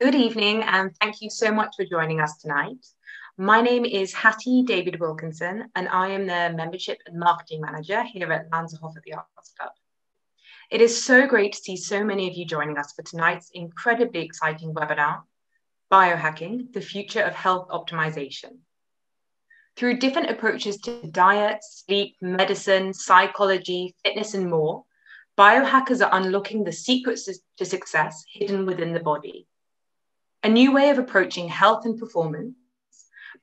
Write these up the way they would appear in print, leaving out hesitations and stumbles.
Good evening, and thank you so much for joining us tonight. My name is Hattie David Wilkinson, and I am the Membership and Marketing Manager here at Lanserhof at the Arts Club. It is so great to see so many of you joining us for tonight's incredibly exciting webinar, Biohacking, the Future of Health Optimization. Through different approaches to diet, sleep, medicine, psychology, fitness, and more, biohackers are unlocking the secrets to success hidden within the body. A new way of approaching health and performance,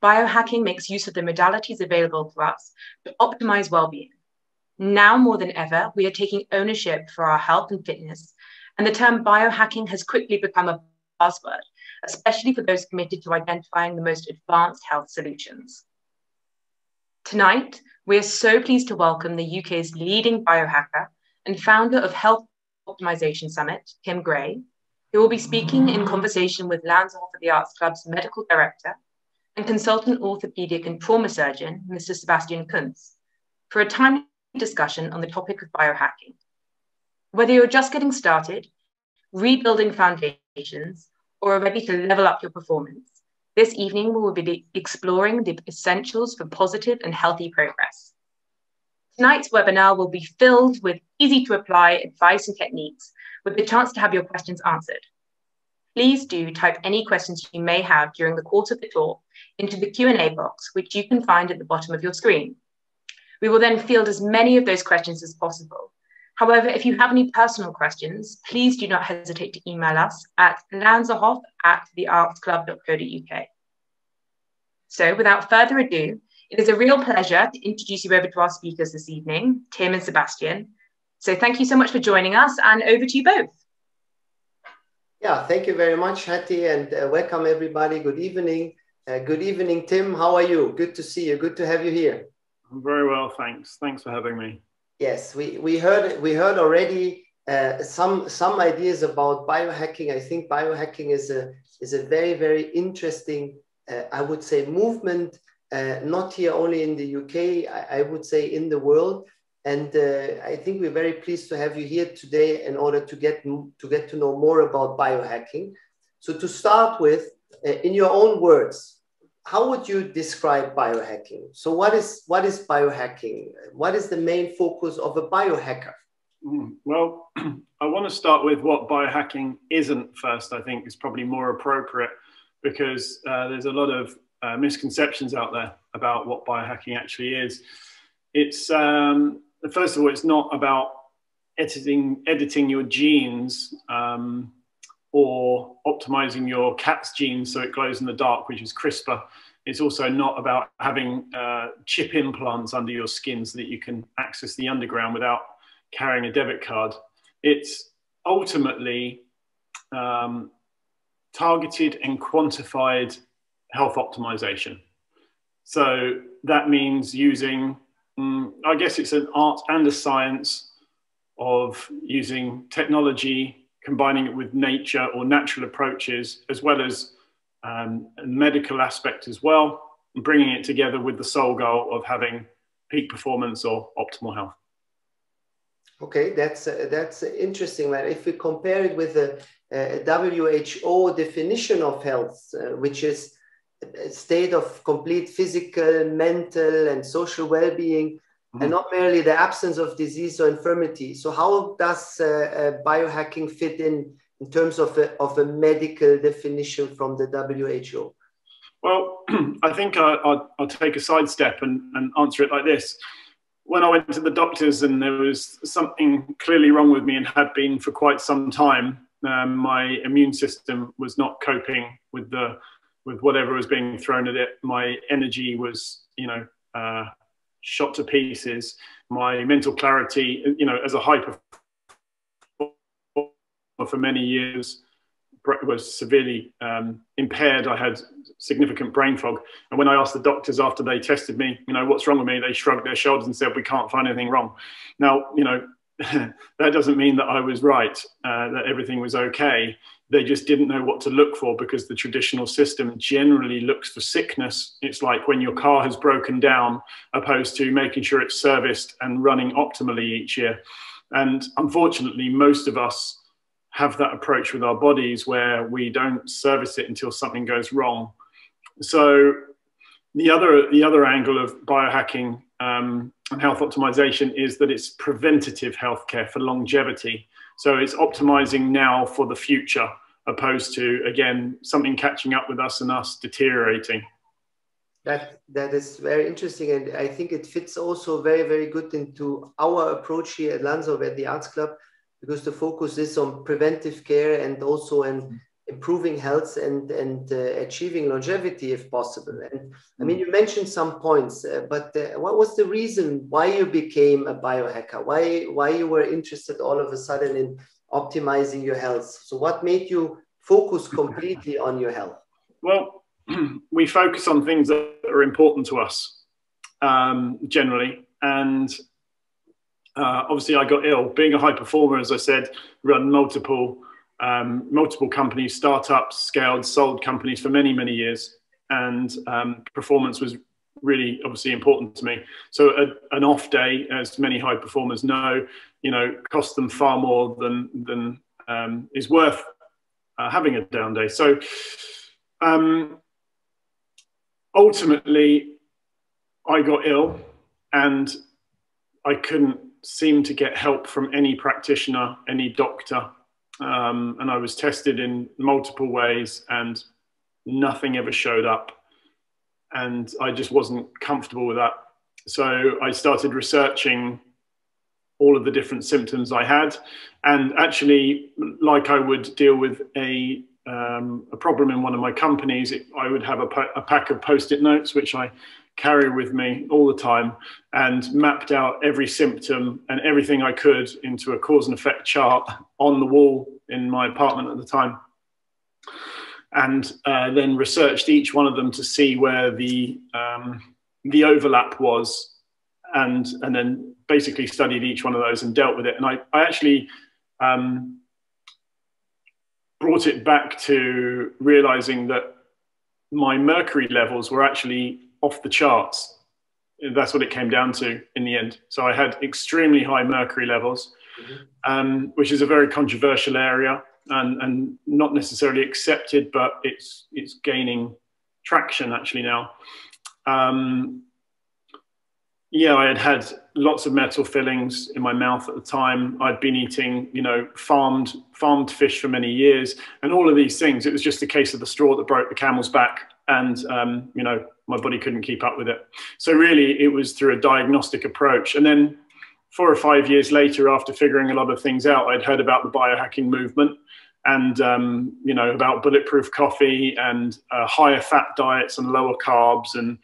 biohacking makes use of the modalities available to us to optimize well-being. Now more than ever, we are taking ownership for our health and fitness, and the term biohacking has quickly become a buzzword, especially for those committed to identifying the most advanced health solutions. Tonight, we are so pleased to welcome the UK's leading biohacker and founder of Health Optimisation Summit, Kim Gray, who will be speaking in conversation with Lanserhof at the Arts Club's medical director and consultant orthopaedic and trauma surgeon, Mr. Sebastian Kunz, for a timely discussion on the topic of biohacking. Whether you're just getting started, rebuilding foundations, or are ready to level up your performance, this evening we will be exploring the essentials for positive and healthy progress. Tonight's webinar will be filled with easy-to-apply advice and techniques with the chance to have your questions answered. Please do type any questions you may have during the course of the talk into the Q&A box, which you can find at the bottom of your screen. We will then field as many of those questions as possible. However, if you have any personal questions, please do not hesitate to email us at lanserhof@theartsclub.co.uk. So without further ado, it is a real pleasure to introduce you over to our speakers this evening, Tim and Sebastian. So thank you so much for joining us, and over to you both. Yeah, thank you very much, Hattie, and welcome everybody. Good evening. Good evening, Tim. How are you? Good to see you. Good to have you here. I'm very well, thanks. Thanks for having me. Yes, we heard already some ideas about biohacking. I think biohacking is a very, very interesting, I would say, movement. Not here only in the UK, I would say in the world. And I think we're very pleased to have you here today in order to get to know more about biohacking. So to start with, in your own words, how would you describe biohacking? So what is biohacking? What is the main focus of a biohacker? Well, I want to start with what biohacking isn't first. I think is probably more appropriate because there's a lot of misconceptions out there about what biohacking actually is. It's first of all, it's not about editing your genes or optimizing your cat's genes so it glows in the dark, which is CRISPR. It's also not about having chip implants under your skin so that you can access the underground without carrying a debit card. It's ultimately targeted and quantified health optimization. So that means using, I guess it's an art and a science of using technology, combining it with nature or natural approaches, as well as a medical aspect as well, and bringing it together with the sole goal of having peak performance or optimal health. Okay, that's interesting. If we compare it with the WHO definition of health, which is a state of complete physical, mental, and social well-being, and not merely the absence of disease or infirmity. So how does biohacking fit in terms of a medical definition from the WHO? Well, I think I'll take a sidestep and answer it like this. When I went to the doctors and there was something clearly wrong with me and had been for quite some time, my immune system was not coping with whatever was being thrown at it. My energy was, shot to pieces. My mental clarity, as a high performer for many years, was severely impaired. I had significant brain fog. And when I asked the doctors after they tested me, what's wrong with me? They shrugged their shoulders and said, we can't find anything wrong. Now, that doesn't mean that I was right, that everything was okay. They just didn't know what to look for because the traditional system generally looks for sickness. It's like when your car has broken down, opposed to making sure it's serviced and running optimally each year. And unfortunately, most of us have that approach with our bodies where we don't service it until something goes wrong. So the other angle of biohacking and health optimization is that it's preventative healthcare for longevity. So it's optimizing now for the future, opposed to, again, something catching up with us and us deteriorating. That is very interesting, and I think it fits also very, very good into our approach here at Lanserhof at the Arts Club, because the focus is on preventive care and also in improving health and achieving longevity if possible. And I mean, you mentioned some points, but what was the reason why you became a biohacker? Why you were interested all of a sudden in optimizing your health? So what made you focus completely on your health? Well, we focus on things that are important to us generally, and obviously I got ill. Being a high performer, as I said, run multiple companies, startups, scaled, sold companies for many, many years, and performance was really obviously important to me. So an off day, as many high performers know, costs them far more than is worth having a down day. So ultimately, I got ill and I couldn't seem to get help from any practitioner, any doctor. And I was tested in multiple ways and nothing ever showed up. And I just wasn't comfortable with that. So I started researching all of the different symptoms I had. And actually, like I would deal with a problem in one of my companies, I would have a pack of Post-it notes, which I carry with me all the time, and mapped out every symptom and everything I could into a cause and effect chart on the wall in my apartment at the time. And then researched each one of them to see where the overlap was, and then basically studied each one of those and dealt with it. And I actually brought it back to realizing that my mercury levels were actually off the charts. That's what it came down to in the end. So I had extremely high mercury levels, which is a very controversial area and not necessarily accepted, but it's gaining traction actually now. Yeah, I had lots of metal fillings in my mouth at the time. I'd been eating, farmed fish for many years, and all of these things. It was just a case of the straw that broke the camel's back, and my body couldn't keep up with it. So really, it was through a diagnostic approach. And then 4 or 5 years later, after figuring a lot of things out, I'd heard about the biohacking movement, and about bulletproof coffee and higher fat diets and lower carbs, and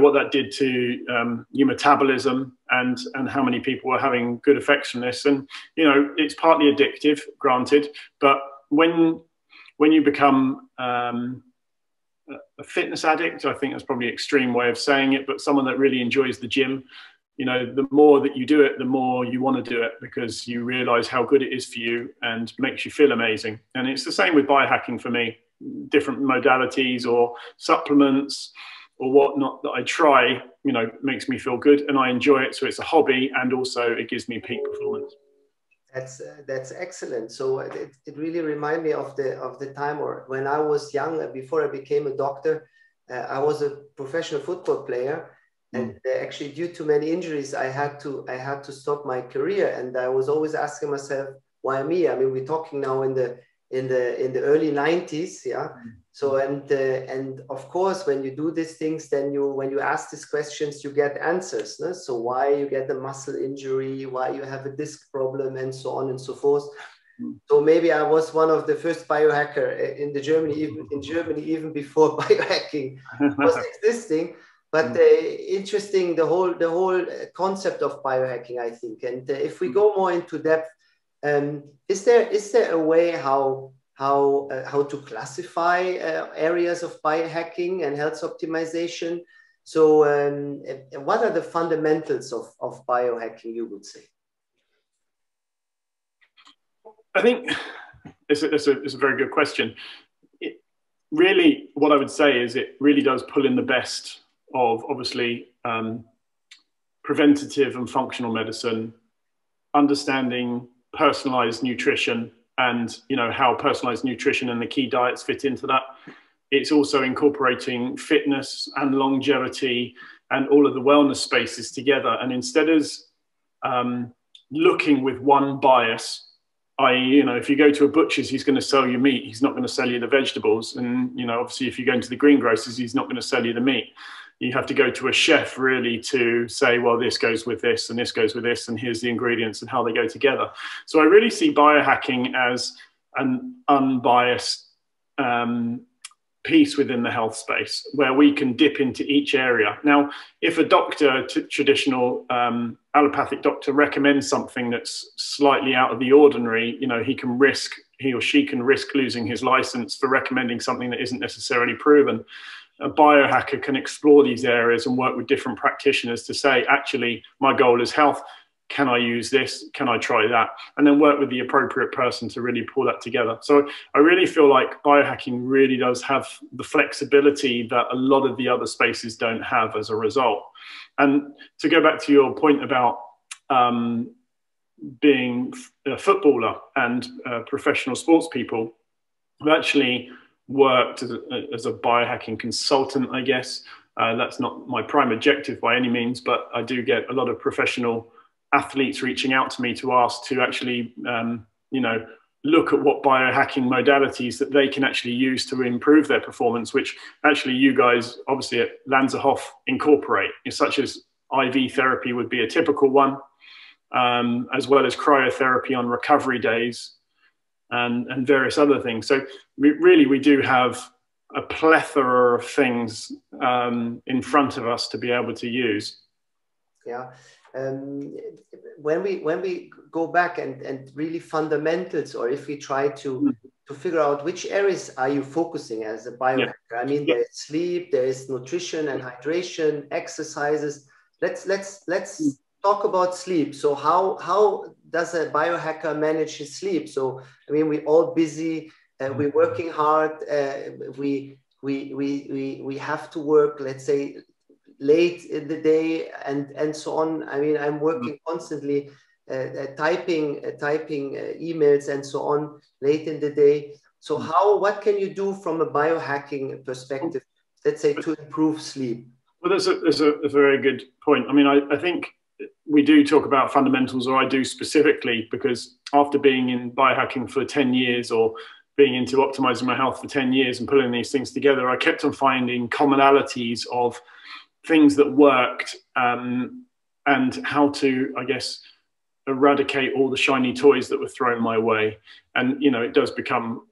what that did to your metabolism and how many people were having good effects from this. And it's partly addictive, granted, but when you become a fitness addict, I think that's probably an extreme way of saying it, but someone that really enjoys the gym, the more that you do it, the more you want to do it, because you realize how good it is for you and makes you feel amazing. And it's the same with biohacking for me. Different modalities or supplements or whatnot that I try, makes me feel good and I enjoy it. So it's a hobby, and also it gives me peak performance. That's excellent. So it really reminds me of the time or when I was young, before I became a doctor. I was a professional football player. And actually, due to many injuries, I had to stop my career. And I was always asking myself, why me? I mean, we're talking now in the early 90s, yeah. So and of course, when you do these things, then when you ask these questions, you get answers. No? So why you get a muscle injury, why you have a disc problem, and so on and so forth. So maybe I was one of the first biohacker in Germany, even before biohacking was existing. But interesting, the whole concept of biohacking, I think. And if we go more into depth, is there a way how to classify areas of biohacking and health optimization? So, what are the fundamentals of biohacking, you would say? I think it's a very good question. Really, what I would say is it really does pull in the best of, obviously, preventative and functional medicine, understanding personalized nutrition, and, you know, how personalized nutrition and the key diets fit into that. It's also incorporating fitness and longevity and all of the wellness spaces together. And instead of looking with one bias, i.e., you know, if you go to a butcher's, he's going to sell you meat. He's not going to sell you the vegetables. And, you know, obviously, if you go into the greengrocers, he's not going to sell you the meat. You have to go to a chef really to say, well, this goes with this and this goes with this, and here's the ingredients and how they go together. So I really see biohacking as an unbiased piece within the health space where we can dip into each area. Now, if a doctor, traditional allopathic doctor, recommends something that's slightly out of the ordinary, you know, he or she can risk losing his license for recommending something that isn't necessarily proven. A biohacker can explore these areas and work with different practitioners to say, actually, my goal is health. Can I use this? Can I try that? And then work with the appropriate person to really pull that together. So I really feel like biohacking really does have the flexibility that a lot of the other spaces don't have as a result. And to go back to your point about being a footballer and professional sports people, I've actually worked as a biohacking consultant, I guess. That's not my prime objective by any means, but I do get a lot of professional athletes reaching out to me to ask to actually, you know, look at what biohacking modalities that they can actually use to improve their performance, which actually you guys obviously at Lanserhof incorporate, such as IV therapy would be a typical one, as well as cryotherapy on recovery days and various other things. So we do have a plethora of things in front of us to be able to use. Yeah. When we go back and really fundamentals, or if we try to figure out which areas are you focusing as a biohacker? Yeah. I mean, there's sleep, there is nutrition and hydration, exercises. Let's talk about sleep. So how does a biohacker manage his sleep? So I mean, we're all busy, we're working hard, we have to work, let's say, late in the day and so on. I mean, I'm working constantly, typing emails and so on late in the day. So what can you do from a biohacking perspective, let's say, to improve sleep? Well, that's a very good point. I mean, I think we do talk about fundamentals, or I do specifically, because after being in biohacking for 10 years or being into optimizing my health for 10 years and pulling these things together, I kept on finding commonalities of things that worked and how to, I guess, eradicate all the shiny toys that were thrown my way. And, you know, it does become,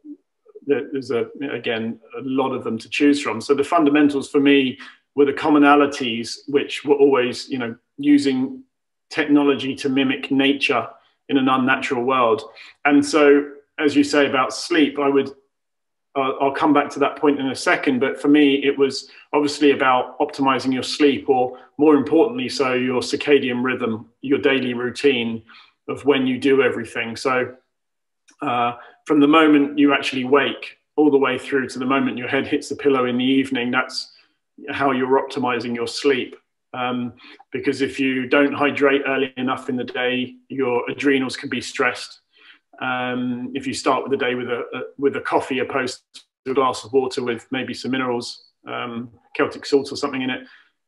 there's again, a lot of them to choose from. So the fundamentals for me were the commonalities, which were always, you know, using technology to mimic nature in an unnatural world. And so, as you say about sleep, I'll come back to that point in a second, but for me, it was obviously about optimizing your sleep, or more importantly, so your circadian rhythm, your daily routine of when you do everything. So from the moment you actually wake all the way through to the moment your head hits the pillow in the evening, that's how you're optimizing your sleep. Because if you don't hydrate early enough in the day, your adrenals can be stressed. If you start with the day with a coffee opposed to a glass of water with maybe some minerals, Celtic salt or something in it,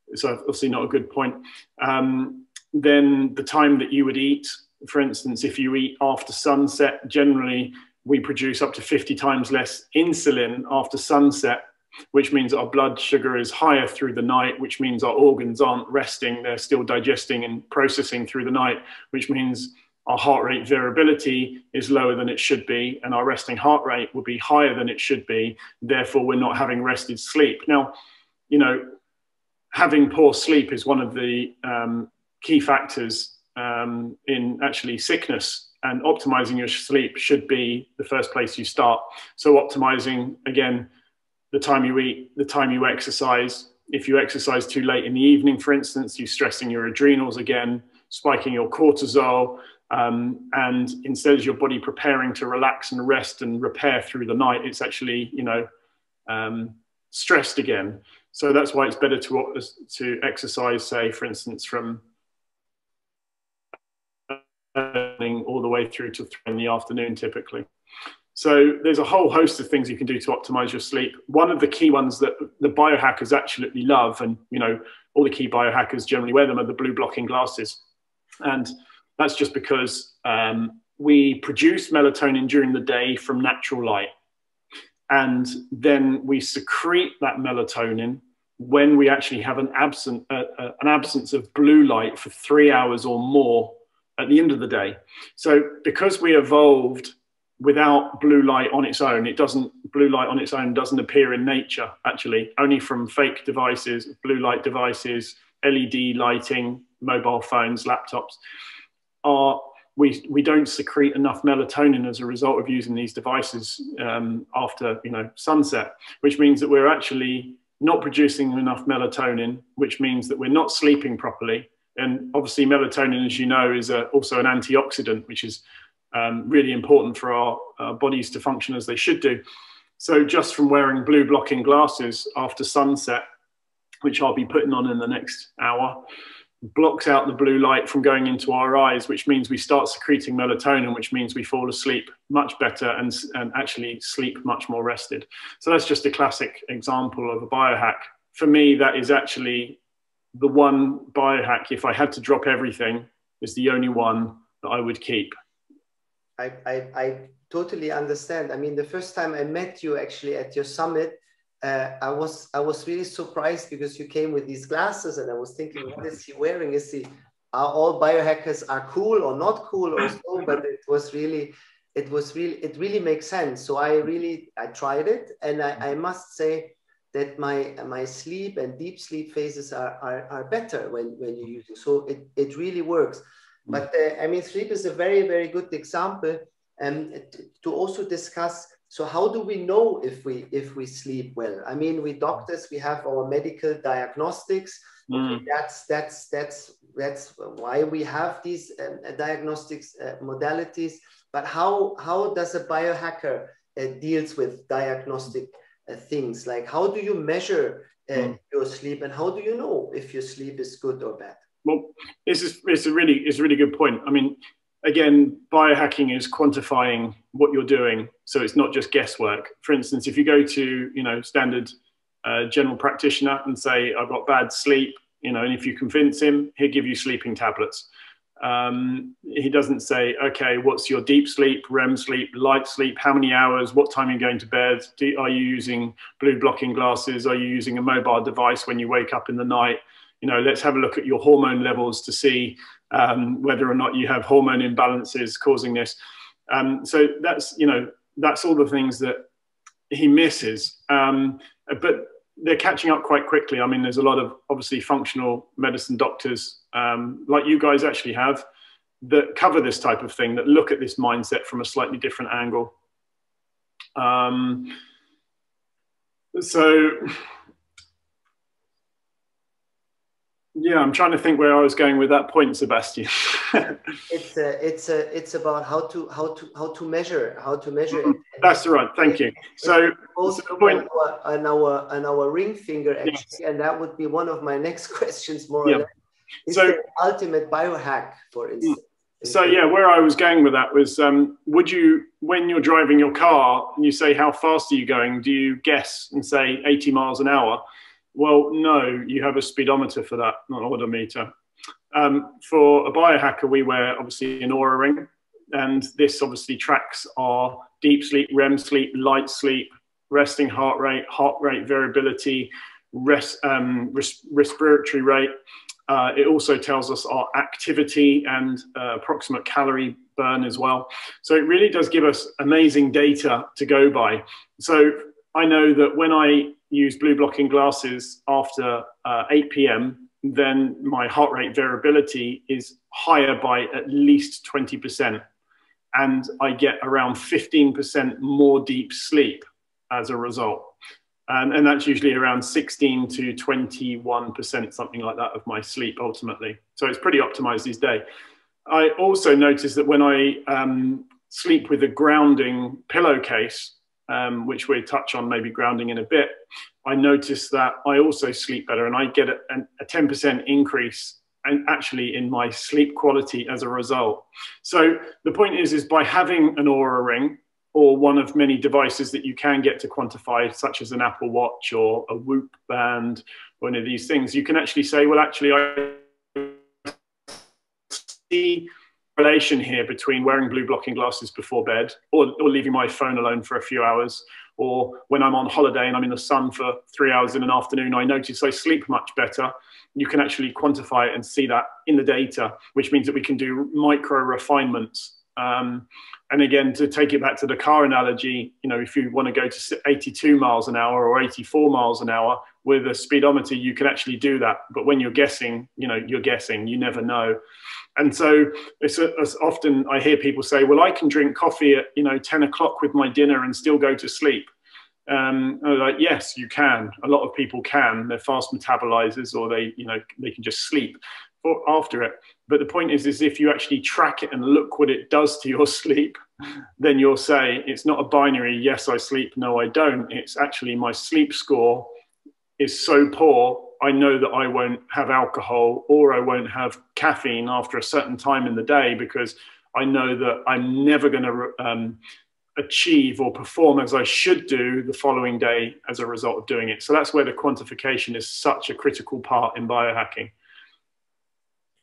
it's obviously not a good point. Then the time that you would eat, for instance, if you eat after sunset, generally we produce up to 50 times less insulin after sunset, which means our blood sugar is higher through the night, which means our organs aren't resting, they're still digesting and processing through the night, which means our heart rate variability is lower than it should be, and our resting heart rate will be higher than it should be. Therefore, we're not having rested sleep. Now, you know, having poor sleep is one of the key factors in actually sickness, and optimizing your sleep should be the first place you start. So optimizing, again, the time you eat, the time you exercise. If you exercise too late in the evening, for instance, you're stressing your adrenals again, spiking your cortisol. And instead of your body preparing to relax and rest and repair through the night, it's actually, you know, stressed again. So that's why it's better to exercise, say, for instance, from morning all the way through to 3 in the afternoon, typically. So there's a whole host of things you can do to optimize your sleep. One of the key ones that the biohackers absolutely love, and all the key biohackers generally wear them, are the blue blocking glasses. And that's just because we produce melatonin during the day from natural light. And then we secrete that melatonin when we actually have an absence of blue light for 3 hours or more at the end of the day. So because we evolved without blue light on its own, blue light on its own doesn't appear in nature, actually, only from fake devices, blue light devices, LED lighting, mobile phones, laptops. We don't secrete enough melatonin as a result of using these devices after sunset, which means that we're actually not producing enough melatonin, which means that we're not sleeping properly. And obviously melatonin, as you know, is also an antioxidant, which is really important for our bodies to function as they should do. So just from wearing blue blocking glasses after sunset, which I'll be putting on in the next hour, blocks out the blue light from going into our eyes, which means we start secreting melatonin, which means we fall asleep much better and actually sleep much more rested. So that's just a classic example of a biohack. For me, that is actually the one biohack, if I had to drop everything, is the only one that I would keep. I totally understand. I mean, the first time I met you actually at your summit, I was really surprised because you came with these glasses, and I was thinking, what is he wearing? Are all biohackers are cool or not cool or so? But it really makes sense. So I tried it, and I must say that my sleep and deep sleep phases are better when you use it. So it really works. But I mean, sleep is a very, very good example, and to also discuss. So how do we know if we sleep well? I mean, we doctors, we have our medical diagnostics. Okay, that's why we have these diagnostics modalities. But how does a biohacker deals with diagnostic things? Like, how do you measure your sleep, and how do you know if your sleep is good or bad? Well, it's a really good point. I mean, again, biohacking is quantifying what you're doing, so it's not just guesswork. For instance, if you go to standard general practitioner and say, I've got bad sleep, and if you convince him, he'll give you sleeping tablets. He doesn't say, okay, what's your deep sleep, REM sleep, light sleep, how many hours, what time are you going to bed, are you using blue blocking glasses, are you using a mobile device when you wake up in the night? Let's have a look at your hormone levels to see whether or not you have hormone imbalances causing this. So that's all the things that he misses. But they're catching up quite quickly. I mean, there's a lot of obviously functional medicine doctors like you guys actually have that cover this type of thing, that look at this mindset from a slightly different angle. Yeah, I'm trying to think where I was going with that point, Sebastian. It's about how to measure it. That's right. Thank you. So on our ring finger, actually, yes. And that would be one of my next questions, more or less. Is the ultimate biohack, for instance. So yeah, where I was going with that was, would you, when you're driving your car and you say, how fast are you going? Do you guess and say 80 miles an hour? Well, no, you have a speedometer for that, not an odometer. For a biohacker, we wear obviously an Oura ring, and this obviously tracks our deep sleep, REM sleep, light sleep, resting heart rate variability, respiratory rate. It also tells us our activity and approximate calorie burn as well. So it really does give us amazing data to go by. So I know that when I use blue blocking glasses after 8 p.m., then my heart rate variability is higher by at least 20%. And I get around 15% more deep sleep as a result. And that's usually around 16 to 21%, something like that, of my sleep ultimately. So it's pretty optimized these days. I also noticed that when I sleep with a grounding pillowcase, which we'll touch on maybe grounding in a bit, I noticed that I also sleep better, and I get a 10% increase actually in my sleep quality as a result. So the point is by having an Oura ring or one of many devices that you can get to quantify, such as an Apple Watch or a Whoop band, or one of these things, you can actually say, well, actually, I see relation here between wearing blue blocking glasses before bed, or leaving my phone alone for a few hours, or when I'm on holiday and I'm in the sun for 3 hours in an afternoon, I notice I sleep much better. You can actually quantify it and see that in the data, which means that we can do micro refinements. And again, to take it back to the car analogy, you know, if you want to go to 82 miles an hour or 84 miles an hour with a speedometer, you can actually do that. But when you're guessing, you know, you're guessing, you never know. And so it's often I hear people say, well, I can drink coffee at, you know, 10 o'clock with my dinner and still go to sleep. I'm like, yes, you can. A lot of people can. They're fast metabolizers, or they, you know, they can just sleep after it. But the point is if you actually track it and look what it does to your sleep, then you'll say it's not a binary, yes, I sleep, no, I don't. It's actually my sleep score is so poor, I know that I won't have alcohol or I won't have caffeine after a certain time in the day, because I know that I'm never going to achieve or perform as I should do the following day as a result of doing it. So that's where the quantification is such a critical part in biohacking.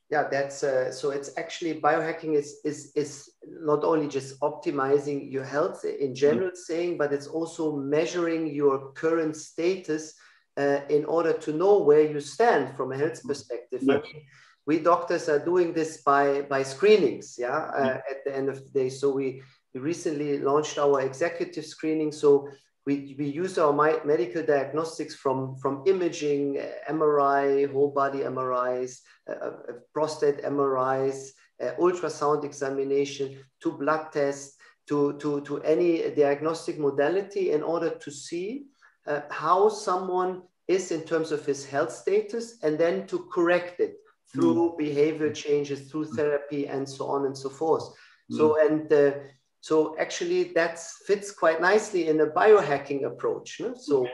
Yeah, that's so it's actually biohacking is not only just optimizing your health in general saying, but it's also measuring your current status in order to know where you stand from a health perspective. Yes. I mean, we doctors are doing this by screenings, at the end of the day. So we recently launched our executive screening. So we use our medical diagnostics from imaging, MRI, whole body MRIs, prostate MRIs, ultrasound examination, to blood tests, to any diagnostic modality, in order to see how someone is in terms of his health status, and then to correct it through behavior changes, through therapy, and so on and so forth. So actually that fits quite nicely in a biohacking approach. No? So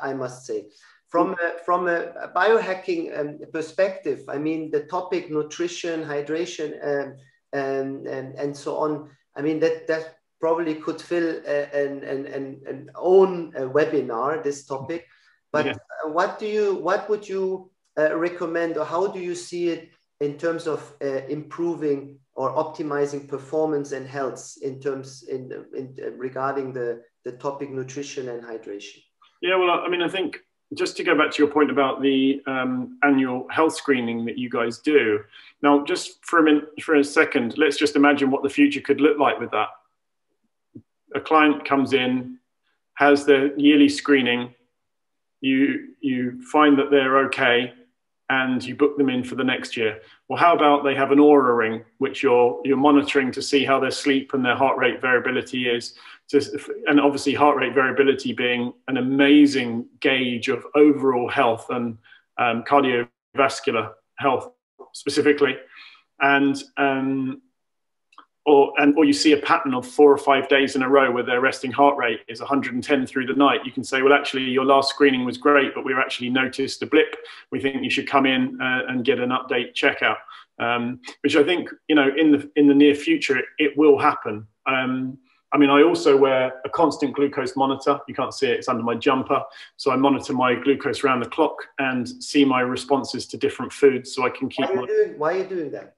I must say, from a biohacking perspective, I mean, the topic nutrition, hydration, and so on, I mean, that probably could fill an own webinar, this topic. But what would you recommend, or how do you see it in terms of improving or optimizing performance and health regarding the topic nutrition and hydration? Yeah, well, I mean, I think just to go back to your point about the annual health screening that you guys do. Now, just for a second, let's just imagine what the future could look like with that. A client comes in, has their yearly screening, you find that they're okay, and you book them in for the next year. Well, how about they have an Aura ring, which you're monitoring to see how their sleep and their heart rate variability is. And obviously heart rate variability being an amazing gauge of overall health and cardiovascular health specifically. Or you see a pattern of 4 or 5 days in a row where their resting heart rate is 110 through the night. You can say, well, actually, your last screening was great, but we've actually noticed a blip. We think you should come in and get an update checkout, which I think, you know, in the near future, it will happen. I mean, I also wear a constant glucose monitor. You can't see it, it's under my jumper. So I monitor my glucose around the clock and see my responses to different foods, so I can keep Why are you doing that?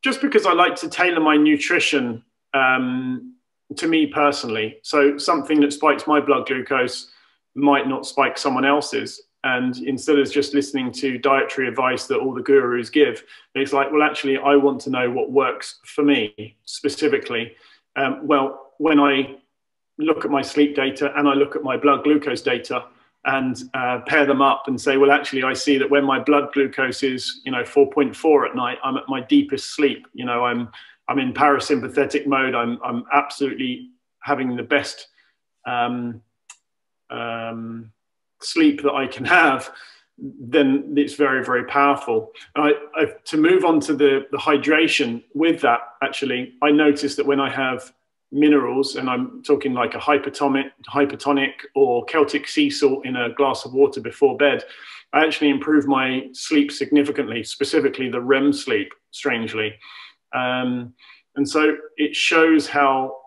Just because I like to tailor my nutrition to me personally. So something that spikes my blood glucose might not spike someone else's. And instead of just listening to dietary advice that all the gurus give, it's like, well, actually, I want to know what works for me specifically. Well, when I look at my sleep data and I look at my blood glucose data, and pair them up and say, well, actually, I see that when my blood glucose is, you know, 4.4 at night, I'm at my deepest sleep. You know, I'm in parasympathetic mode. I'm absolutely having the best sleep that I can have. Then it's very, very powerful. To move on to the hydration with that, actually, I noticed that when I have minerals, and I'm talking like a hypertonic or Celtic sea salt in a glass of water before bed, I actually improve my sleep significantly, specifically the REM sleep, strangely. And so it shows how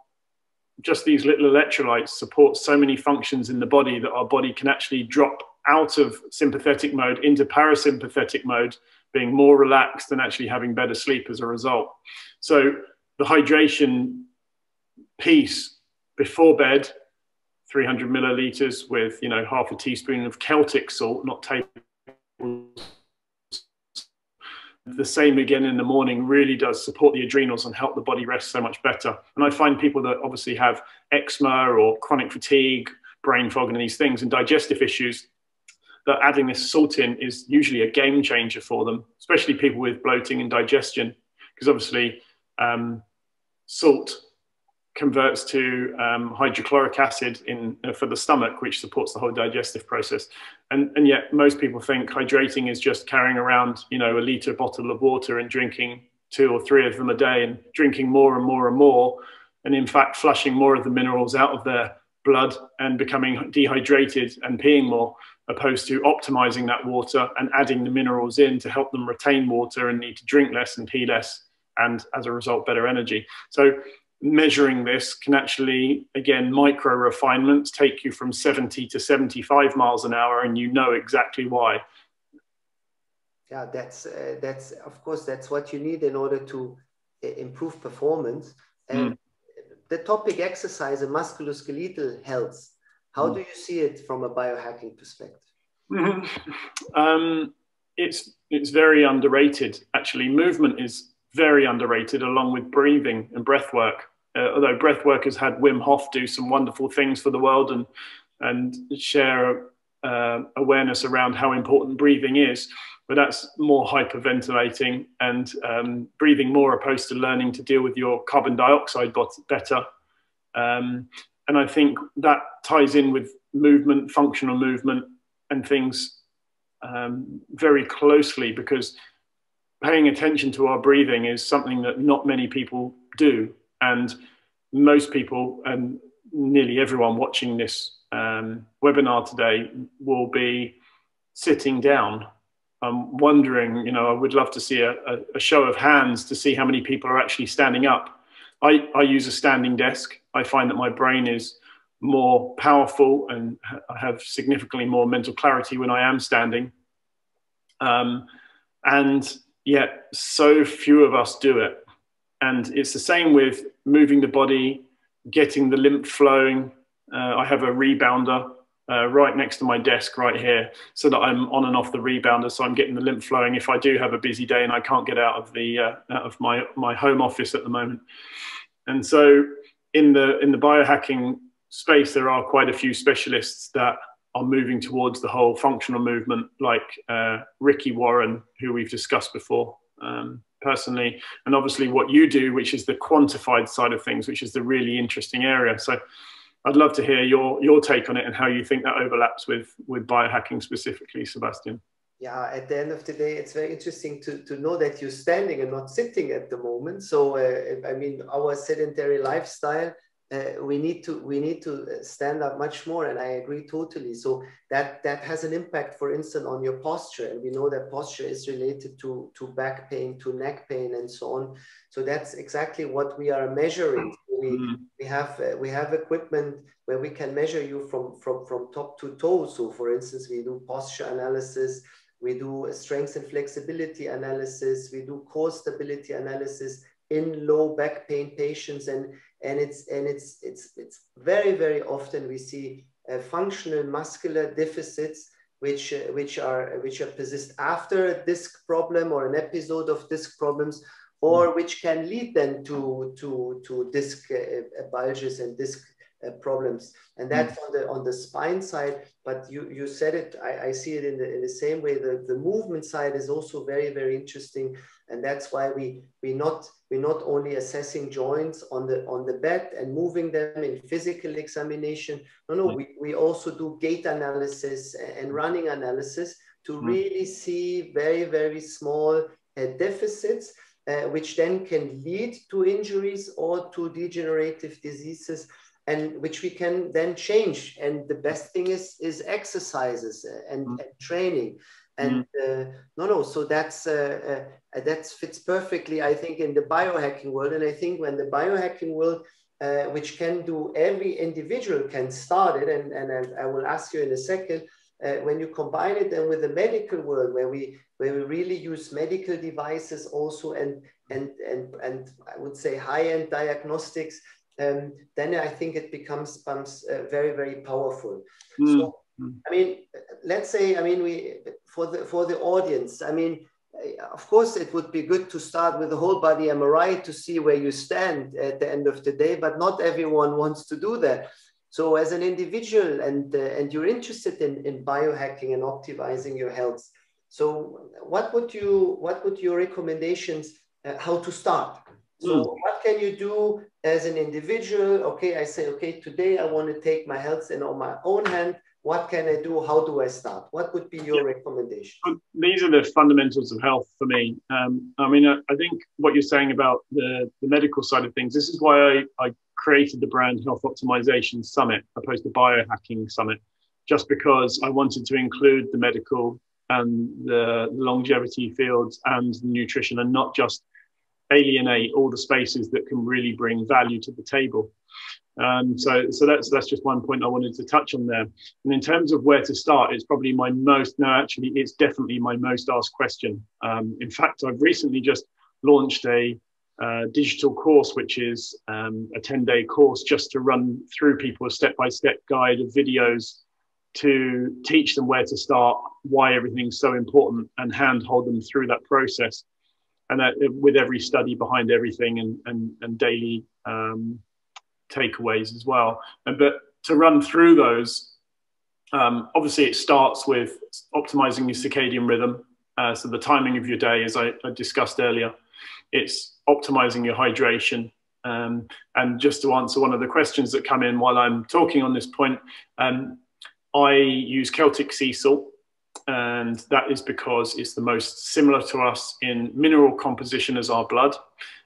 just these little electrolytes support so many functions in the body that our body can actually drop out of sympathetic mode into parasympathetic mode, being more relaxed and actually having better sleep as a result. So the hydration piece before bed, 300 milliliters with, you know, half a teaspoon of Celtic salt, not table. The same again in the morning really does support the adrenals and help the body rest so much better. And I find people that obviously have eczema or chronic fatigue, brain fog and these things and digestive issues, that adding this salt in is usually a game changer for them, especially people with bloating and digestion, because obviously salt converts to hydrochloric acid for the stomach, which supports the whole digestive process. And yet most people think hydrating is just carrying around, you know, a litre bottle of water and drinking 2 or 3 of them a day and drinking more and more and more. And in fact, flushing more of the minerals out of their blood and becoming dehydrated and peeing more, opposed to optimizing that water and adding the minerals in to help them retain water and need to drink less and pee less. And as a result, better energy. So measuring this can actually, again, micro refinements take you from 70 to 75 miles an hour, and you know exactly why. Yeah, that's of course, that's what you need in order to improve performance. And the topic exercise and musculoskeletal health, how do you see it from a biohacking perspective? It's very underrated, actually. Movement is very underrated, along with breathing and breath work. Although breath work has had Wim Hof do some wonderful things for the world and share awareness around how important breathing is, but that's more hyperventilating and breathing more opposed to learning to deal with your carbon dioxide better. And I think that ties in with movement, functional movement and things very closely, because paying attention to our breathing is something that not many people do. And most people, and nearly everyone watching this webinar today, will be sitting down. I'm wondering, you know, I would love to see a show of hands to see how many people are actually standing up. I use a standing desk. I find that my brain is more powerful and I have significantly more mental clarity when I am standing. And yet so few of us do it. And it's the same with moving the body, getting the lymph flowing. I have a rebounder right next to my desk right here, so that I'm on and off the rebounder, so I'm getting the lymph flowing if I do have a busy day and I can't get out of my home office at the moment. And so in the biohacking space, there are quite a few specialists that are moving towards the whole functional movement, like Ricky Warren, who we've discussed before personally, and obviously what you do, which is the quantified side of things, which is the really interesting area. So I'd love to hear your take on it and how you think that overlaps with biohacking specifically, Sebastian. Yeah, at the end of the day, it's very interesting to know that you're standing and not sitting at the moment. So, I mean, our sedentary lifestyle, we need to stand up much more, and I agree totally. So that has an impact, for instance, on your posture, and we know that posture is related to back pain, to neck pain, and so on. So that's exactly what we are measuring. We have equipment where we can measure you from top to toe. So, for instance, we do posture analysis, we do strength and flexibility analysis, we do core stability analysis in low back pain patients, and it's very, very often we see functional muscular deficits which persist after a disc problem or an episode of disc problems, or which can lead then to disc bulges and disc problems. And that's on the spine side. But you said it, I see it in the same way. The movement side is also very, very interesting, and that's why we're not only assessing joints on the bed and moving them in physical examination. No, we also do gait analysis and running analysis to really see very, very small deficits, which then can lead to injuries or to degenerative diseases, and which we can then change. And the best thing is exercises and training. And so that fits perfectly, I think, in the biohacking world. And I think when the biohacking world which can do, every individual can start it, and I will ask you in a second, when you combine it then with the medical world, where we really use medical devices also, and I would say high-end diagnostics, then I think it becomes very, very powerful. So, I mean, let's say, I mean, for the audience, I mean, of course, it would be good to start with a whole body MRI to see where you stand at the end of the day, but not everyone wants to do that. So as an individual, and you're interested in biohacking and optimizing your health, so what would your recommendations, how to start? So what can you do as an individual? Okay, I say, okay, today I want to take my health in on my own hand. What can I do? How do I start? What would be your recommendation? These are the fundamentals of health for me. I mean, I think what you're saying about the medical side of things, this is why I created the brand Health Optimization Summit opposed to Biohacking Summit, just because I wanted to include the medical and the longevity fields and the nutrition, and not just alienate all the spaces that can really bring value to the table. So that's just one point I wanted to touch on there. And in terms of where to start, it's probably it's definitely my most asked question. In fact, I've recently just launched a digital course, which is a 10-day course just to run through people a step-by-step guide of videos to teach them where to start, why everything's so important, and handhold them through that process. And that, with every study behind everything, and daily takeaways as well. But to run through those, obviously it starts with optimizing your circadian rhythm. So the timing of your day, as I discussed earlier, it's optimizing your hydration. And just to answer one of the questions that come in while I'm talking on this point, I use Celtic sea salt. And that is because it's the most similar to us in mineral composition as our blood.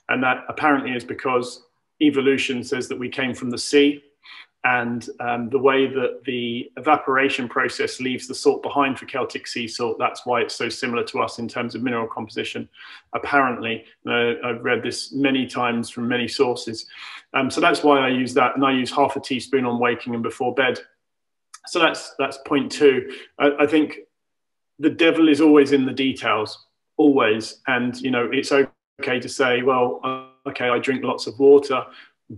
And that apparently is because evolution says that we came from the sea, and the way that the evaporation process leaves the salt behind for Celtic sea salt, that's why it's so similar to us in terms of mineral composition, apparently. I've read this many times from many sources. So that's why I use that, and I use half a teaspoon on waking and before bed. So that's point two. I think the devil is always in the details, always. And, you know, it's okay to say, well, okay, I drink lots of water,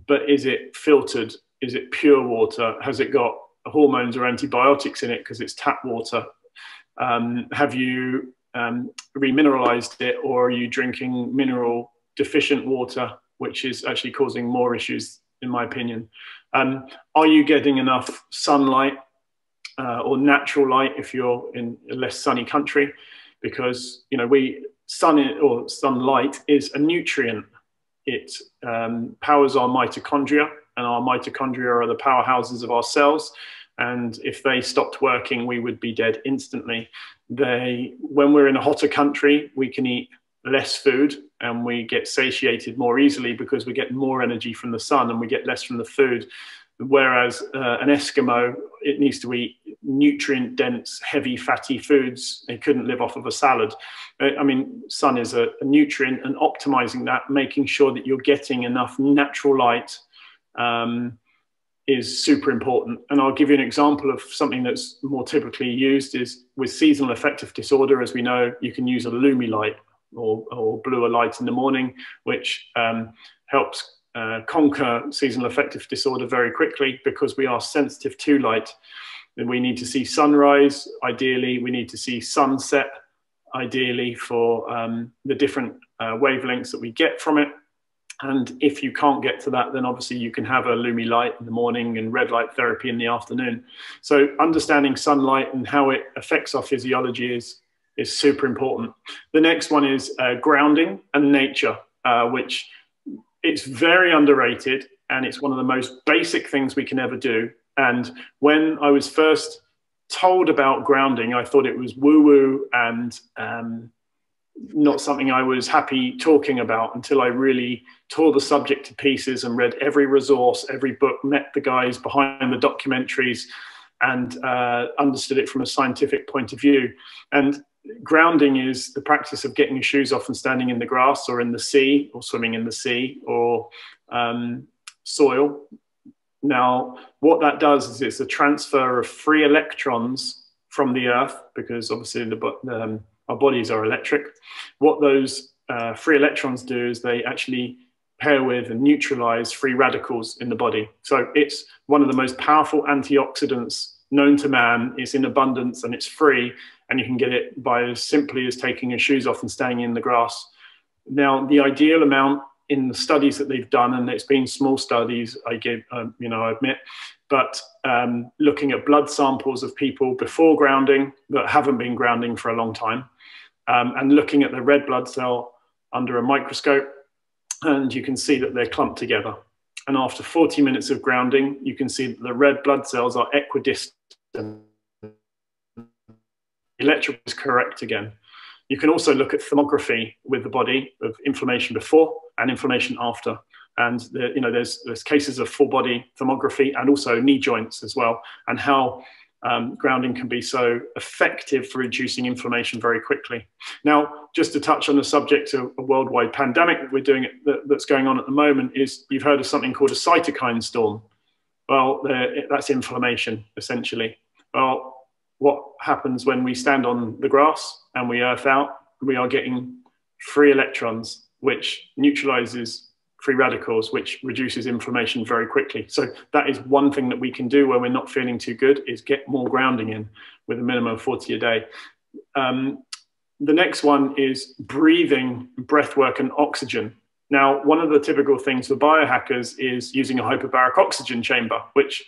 but is it filtered? Is it pure water? Has it got hormones or antibiotics in it because it's tap water? Have you remineralized it, or are you drinking mineral deficient water, which is actually causing more issues, in my opinion? Are you getting enough sunlight? Or natural light if you're in a less sunny country, because, you know, sunlight is a nutrient. It powers our mitochondria, and our mitochondria are the powerhouses of our cells. And if they stopped working, we would be dead instantly. When we're in a hotter country, we can eat less food and we get satiated more easily because we get more energy from the sun and we get less from the food. Whereas an Eskimo, it needs to eat nutrient-dense, heavy, fatty foods. They couldn't live off of a salad. I mean, sun is a nutrient, and optimizing that, making sure that you're getting enough natural light is super important. And I'll give you an example of something that's more typically used is with seasonal affective disorder. As we know, you can use a Lumi light or bluer light in the morning, which helps conquer seasonal affective disorder very quickly, because we are sensitive to light. And we need to see sunrise, ideally. We need to see sunset, ideally, for the different wavelengths that we get from it. And if you can't get to that, then obviously you can have a Lumi light in the morning and red light therapy in the afternoon. So understanding sunlight and how it affects our physiology is super important. The next one is grounding and nature, which it's very underrated, and it's one of the most basic things we can ever do. And when I was first told about grounding, I thought it was woo-woo and not something I was happy talking about, until I really tore the subject to pieces and read every resource, every book, met the guys behind the documentaries, and understood it from a scientific point of view. And grounding is the practice of getting your shoes off and standing in the grass or in the sea, or swimming in the sea, or soil. Now, what that does is it's a transfer of free electrons from the earth, because obviously our bodies are electric. What those free electrons do is they actually pair with and neutralize free radicals in the body. So it's one of the most powerful antioxidants known to man. It's in abundance and it's free, and you can get it by as simply as taking your shoes off and staying in the grass. Now, the ideal amount in the studies that they've done, and it's been small studies, I admit, but looking at blood samples of people before grounding that haven't been grounding for a long time, and looking at the red blood cell under a microscope, and you can see that they're clumped together. And after 40 minutes of grounding, you can see that the red blood cells are equidistant. Electrical is correct again. You can also look at thermography with the body of inflammation before and inflammation after. And there's cases of full body thermography and also knee joints as well, and how grounding can be so effective for reducing inflammation very quickly. Now, just to touch on the subject of a worldwide pandemic that we're doing, that's going on at the moment, is you've heard of something called a cytokine storm. Well, that's inflammation, essentially. Well, what happens when we stand on the grass and we earth out? We are getting free electrons, which neutralizes free radicals, which reduces inflammation very quickly. So that is one thing that we can do when we're not feeling too good, is get more grounding in with a minimum of 40 a day. The next one is breathing, breath work and oxygen. Now, one of the typical things for biohackers is using a hyperbaric oxygen chamber, which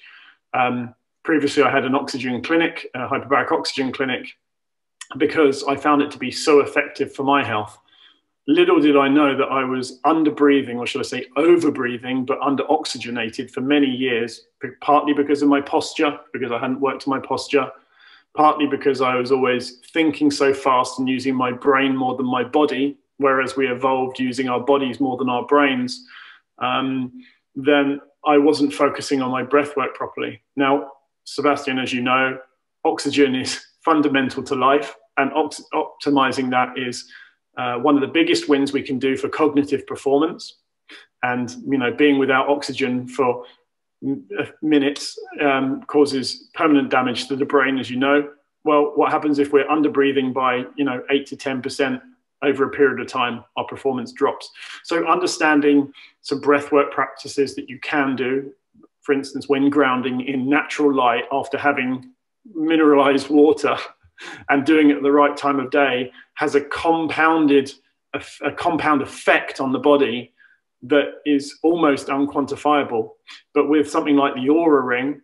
previously I had an oxygen clinic, a hyperbaric oxygen clinic, because I found it to be so effective for my health. Little did I know that I was under breathing, or should I say over breathing, but under oxygenated for many years, partly because of my posture, because I hadn't worked on my posture, partly because I was always thinking so fast and using my brain more than my body, whereas we evolved using our bodies more than our brains. Then I wasn't focusing on my breath work properly. Now, Sebastian, as you know, oxygen is fundamental to life, and optimizing that is one of the biggest wins we can do for cognitive performance. And, being without oxygen for minutes causes permanent damage to the brain, as you know. Well, what happens if we're under breathing by, 8 to 10% over a period of time? Our performance drops. So understanding some breathwork practices that you can do, for instance, when grounding in natural light after having mineralized water, and doing it at the right time of day, has a compound effect on the body that is almost unquantifiable. But with something like the Oura Ring,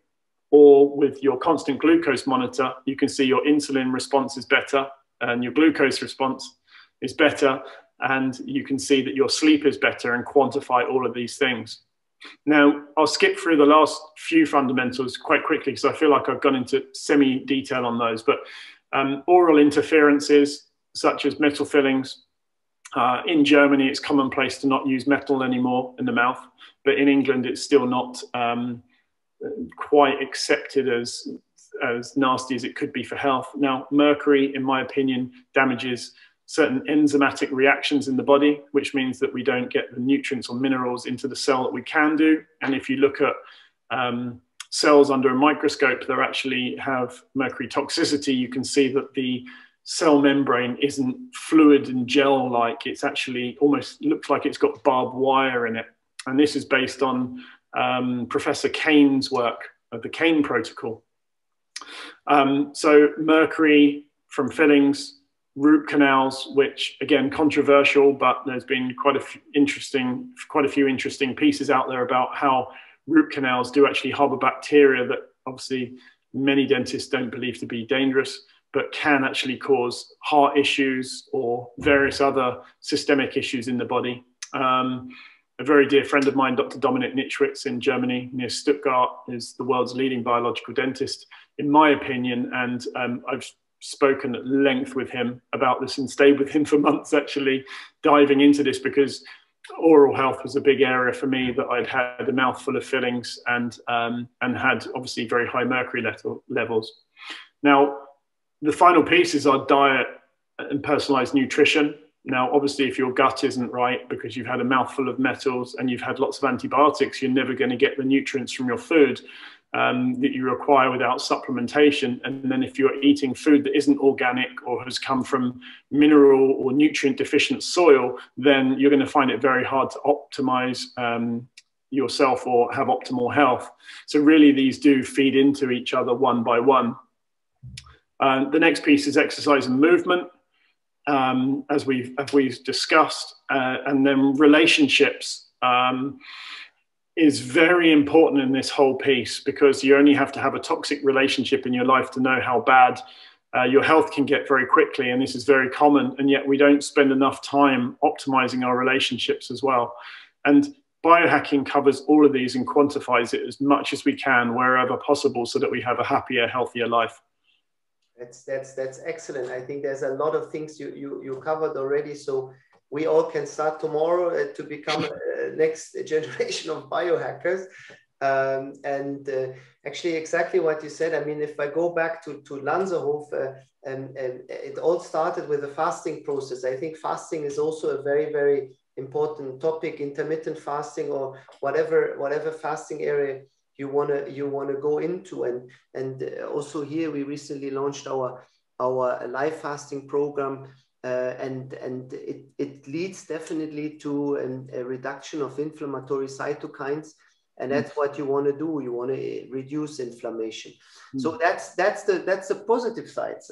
or with your constant glucose monitor, you can see your insulin response is better and your glucose response is better, and you can see that your sleep is better, and quantify all of these things. Now, I'll skip through the last few fundamentals quite quickly because I feel like I've gone into semi-detail on those, but oral interferences such as metal fillings. In Germany, it's commonplace to not use metal anymore in the mouth, but in England, it's still not quite accepted as nasty as it could be for health. Now, mercury, in my opinion, damages certain enzymatic reactions in the body, which means that we don't get the nutrients or minerals into the cell that we can do. And if you look at cells under a microscope that actually have mercury toxicity, you can see that the cell membrane isn't fluid and gel-like. It's actually almost looks like it's got barbed wire in it. And this is based on Professor Kane's work of the Kane protocol. So mercury from fillings, root canals, which again, controversial, but there's been quite a few interesting pieces out there about how root canals do actually harbor bacteria that obviously many dentists don't believe to be dangerous, but can actually cause heart issues or various other systemic issues in the body. A very dear friend of mine, Dr. Dominik Nitzschwitz in Germany, near Stuttgart, is the world's leading biological dentist, in my opinion, and I've spoken at length with him about this and stayed with him for months actually diving into this, because oral health was a big area for me, that I'd had a mouthful of fillings and had obviously very high mercury levels. Now, the final piece is our diet and personalized nutrition. Now, obviously, if your gut isn't right because you've had a mouthful of metals and you've had lots of antibiotics, you're never going to get the nutrients from your food that you require without supplementation. And then if you're eating food that isn't organic or has come from mineral or nutrient deficient soil, then you're going to find it very hard to optimize yourself or have optimal health. So really, these do feed into each other one by one. The next piece is exercise and movement, as we've discussed, and then relationships is very important in this whole piece, because you only have to have a toxic relationship in your life to know how bad your health can get very quickly. And this is very common, and yet we don't spend enough time optimizing our relationships as well. And biohacking covers all of these and quantifies it as much as we can wherever possible so that we have a happier, healthier life. That's excellent. I think there's a lot of things you covered already. So we all can start tomorrow to become next generation of biohackers. Actually, exactly what you said. I mean, if I go back to Lanserhof, and it all started with the fasting process. I think fasting is also a very, very important topic. Intermittent fasting, or whatever fasting area you wanna go into, and also here we recently launched our live fasting program, and it leads definitely to a reduction of inflammatory cytokines, and that's what you want to do. You want to reduce inflammation. So that's the positive sides.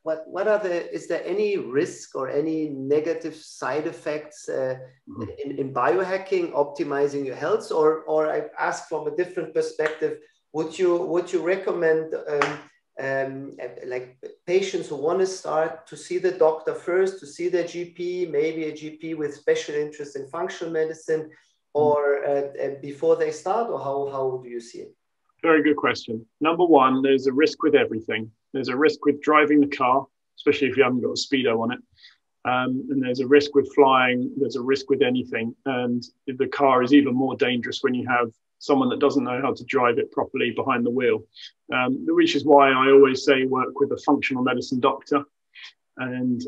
What are is there any risk or any negative side effects in biohacking, optimizing your health? Or I ask from a different perspective, would you recommend like patients who want to start to see the doctor first, to see their GP, maybe a GP with special interest in functional medicine, or before they start, or how do you see it? Very good question. Number one, there's a risk with everything. There's a risk with driving the car, especially if you haven't got a speedo on it. And there's a risk with flying. There's a risk with anything. And the car is even more dangerous when you have someone that doesn't know how to drive it properly behind the wheel, which is why I always say work with a functional medicine doctor and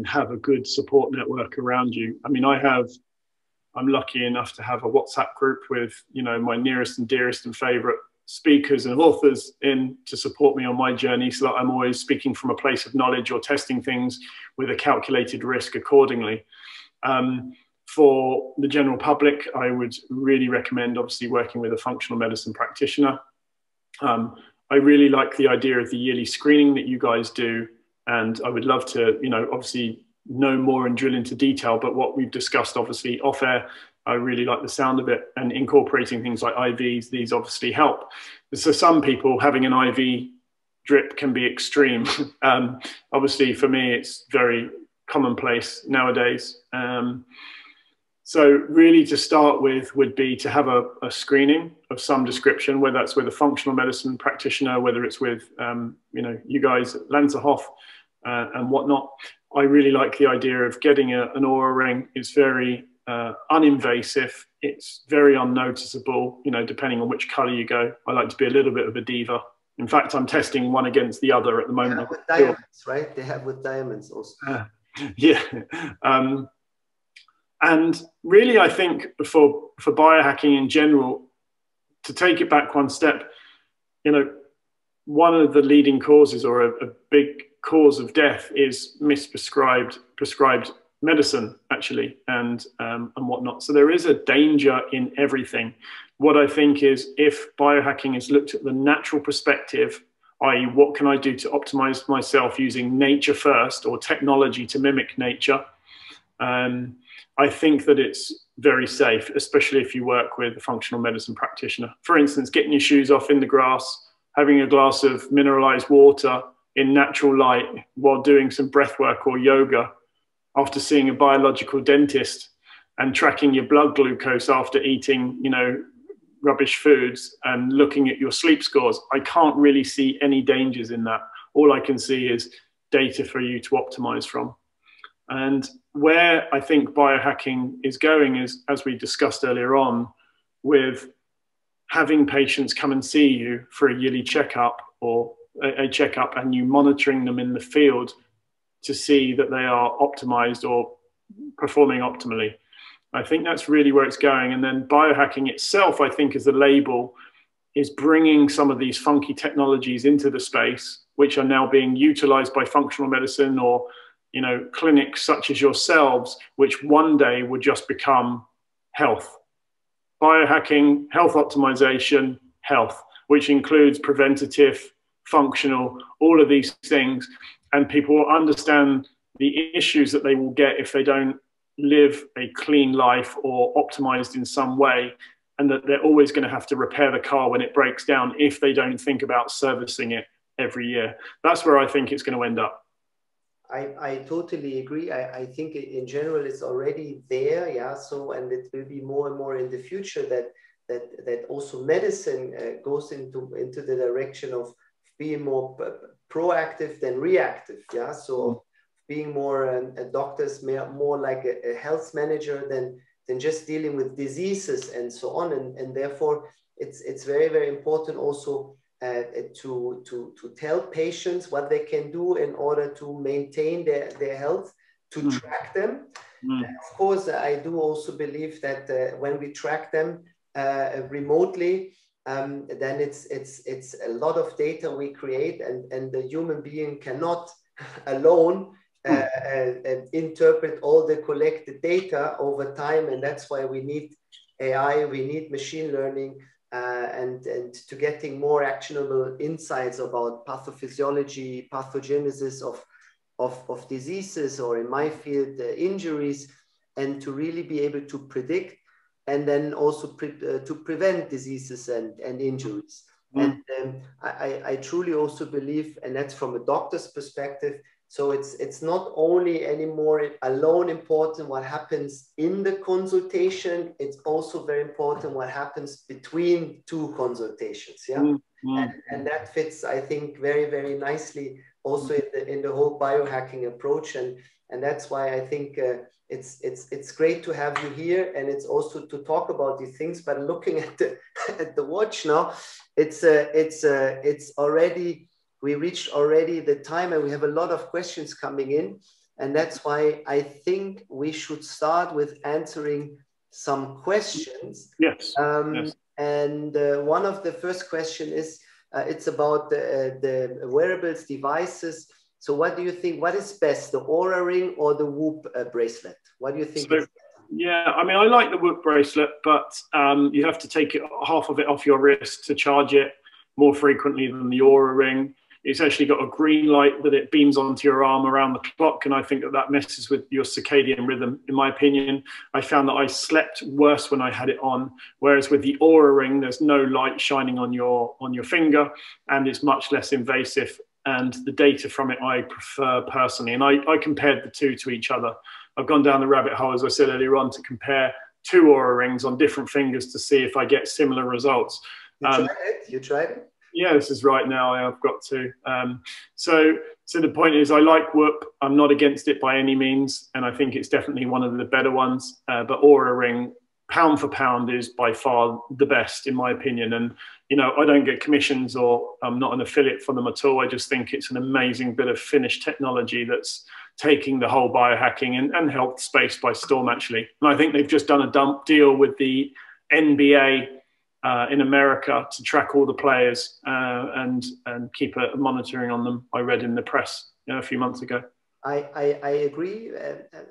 have a good support network around you. I mean, I'm lucky enough to have a WhatsApp group with, my nearest and dearest and favorite speakers and authors in to support me on my journey, so that I'm always speaking from a place of knowledge or testing things with a calculated risk accordingly. For the general public, I would really recommend obviously working with a functional medicine practitioner. I really like the idea of the yearly screening that you guys do, and I would love to, obviously know more and drill into detail, but what we've discussed obviously off air, I really like the sound of it, and incorporating things like IVs, these obviously help. So some people having an IV drip can be extreme. Obviously for me, it's very commonplace nowadays. So really to start with would be to have a screening of some description, whether that's with a functional medicine practitioner, whether it's with, you guys at Lanserhof and whatnot. I really like the idea of getting an aura ring. It's very uninvasive. It's very unnoticeable, depending on which color you go. I like to be a little bit of a diva. In fact, I'm testing one against the other at the moment. Yeah, with diamonds, right? They have with diamonds also. Yeah. And really, I think for biohacking in general, to take it back one step, one of the leading causes, or a big cause of death, is prescribed medicine, actually, and whatnot. So there is a danger in everything. What I think is, if biohacking is looked at the natural perspective, i.e. what can I do to optimize myself using nature first, or technology to mimic nature, I think that it's very safe, especially if you work with a functional medicine practitioner. For instance, getting your shoes off in the grass, having a glass of mineralized water in natural light while doing some breath work or yoga, after seeing a biological dentist, and tracking your blood glucose after eating, rubbish foods, and looking at your sleep scores. I can't really see any dangers in that. All I can see is data for you to optimize from. And where I think biohacking is going is, as we discussed earlier on, with having patients come and see you for a yearly checkup, or a checkup, and you monitoring them in the field to see that they are optimized or performing optimally. I think that's really where it's going. And then biohacking itself, I think, as a label, is bringing some of these funky technologies into the space, which are now being utilized by functional medicine or, clinics such as yourselves, which one day would just become health. Biohacking, health optimization, health, which includes preventative, functional, all of these things. And people will understand the issues that they will get if they don't live a clean life or optimized in some way, and that they're always going to have to repair the car when it breaks down if they don't think about servicing it every year. That's where I think it's going to end up. I totally agree. I think in general it's already there, yeah. So, and it will be more and more in the future that also medicine goes into the direction of being more proactive than reactive, yeah. So being more doctors more like a health manager than just dealing with diseases and so on, and therefore it's very, very important also to tell patients what they can do in order to maintain their health, to track them. Of course, I do also believe that when we track them remotely, then it's a lot of data we create, and the human being cannot alone interpret all the collected data over time, and that's why we need AI, we need machine learning, and to getting more actionable insights about pathophysiology, pathogenesis of diseases, or in my field, injuries, and to really be able to predict, and then also to prevent diseases and injuries. And I truly also believe, and that's from a doctor's perspective, so it's not only anymore alone important what happens in the consultation, it's also very important what happens between two consultations, yeah? And that fits, I think, very, very nicely also in the whole biohacking approach, and that's why I think it's great to have you here, and it's also to talk about these things. But looking at the watch now, it's already, we reached already the time, and we have a lot of questions coming in, and that's why I think we should start with answering some questions. Yes. Yes. And one of the first question is it's about the wearables devices. So what do you think? What is best, the Oura Ring or the Whoop bracelet? What do you think? Yeah, I mean, I like the Whoop bracelet, but you have to take half of it off your wrist to charge it more frequently than the Oura Ring. It's actually got a green light that it beams onto your arm around the clock, and I think that messes with your circadian rhythm, in my opinion. I found that I slept worse when I had it on, whereas with the Oura Ring, there's no light shining on your finger, and it's much less invasive. And the data from it I prefer personally. And I compared the two to each other. I've gone down the rabbit hole, as I said earlier on, to compare two Oura Rings on different fingers to see if I get similar results. You tried it? Yeah, this is right now. I've got to. So the point is, I like Whoop. I'm not against it by any means, and I think it's definitely one of the better ones. But Oura Ring, pound for pound, is by far the best, in my opinion. And I don't get commissions, or I'm not an affiliate for them at all. I just think it's an amazing bit of finished technology that's taking the whole biohacking and health space by storm, actually. And I think they've just done a deal with the NBA in America to track all the players and keep a monitoring on them. I read in the press a few months ago. I agree.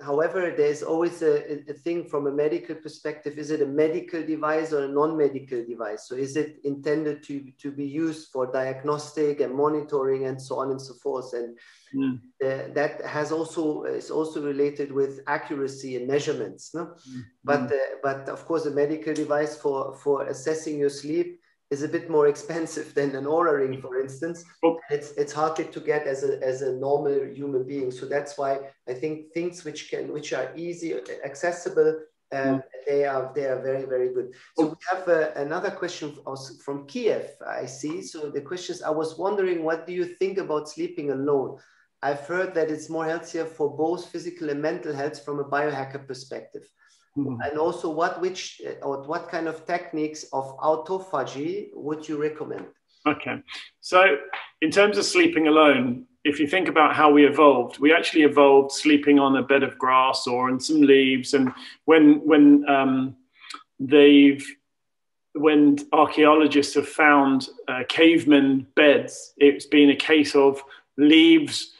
However, there's always a thing from a medical perspective. Is it a medical device or a non-medical device? So is it intended to be used for diagnostic and monitoring and so on and so forth? And that is also related with accuracy and measurements. No? But of course, a medical device for assessing your sleep is a bit more expensive than an Oura Ring, for instance. It's harder to get as a normal human being. So that's why I think things which are easy, accessible, they are very, very good. So we have another question from Kiev, I see. So the question is, I was wondering, what do you think about sleeping alone? I've heard that it's more healthier for both physical and mental health from a biohacker perspective. And also what kind of techniques of autophagy would you recommend? Okay, so in terms of sleeping alone, if you think about how we evolved, we actually evolved sleeping on a bed of grass or on some leaves. And when archaeologists have found caveman beds, it's been a case of leaves,